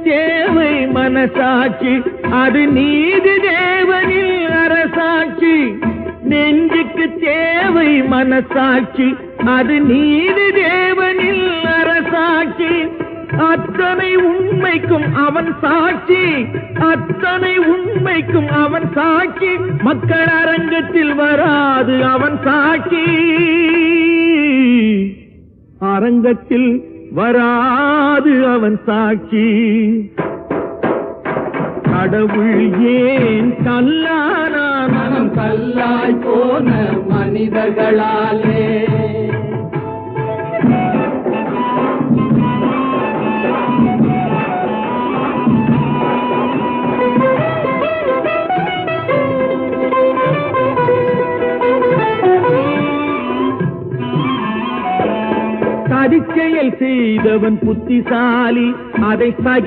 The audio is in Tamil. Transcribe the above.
தேவை மனசாட்சி, அது நீதி தேவனில் அரசாட்சி. நெஞ்சுக்கு தேவை மனசாட்சி, அது நீதி தேவனில் அரசாட்சி. அத்தனை உண்மைக்கும் அவன் சாட்சி, அத்தனை உண்மைக்கும் அவன் சாட்சி. மக்கள் அரங்கத்தில் வராது அவன் சாட்சி, அரங்கத்தில் வராது அவன் சாட்சி. கடவுள் ஏன் கல்லானான்? மனம் கல்லாய் போன மனிதர்களாலே. சதிச்செயல் செய்தவன் புத்திசாலி, அதை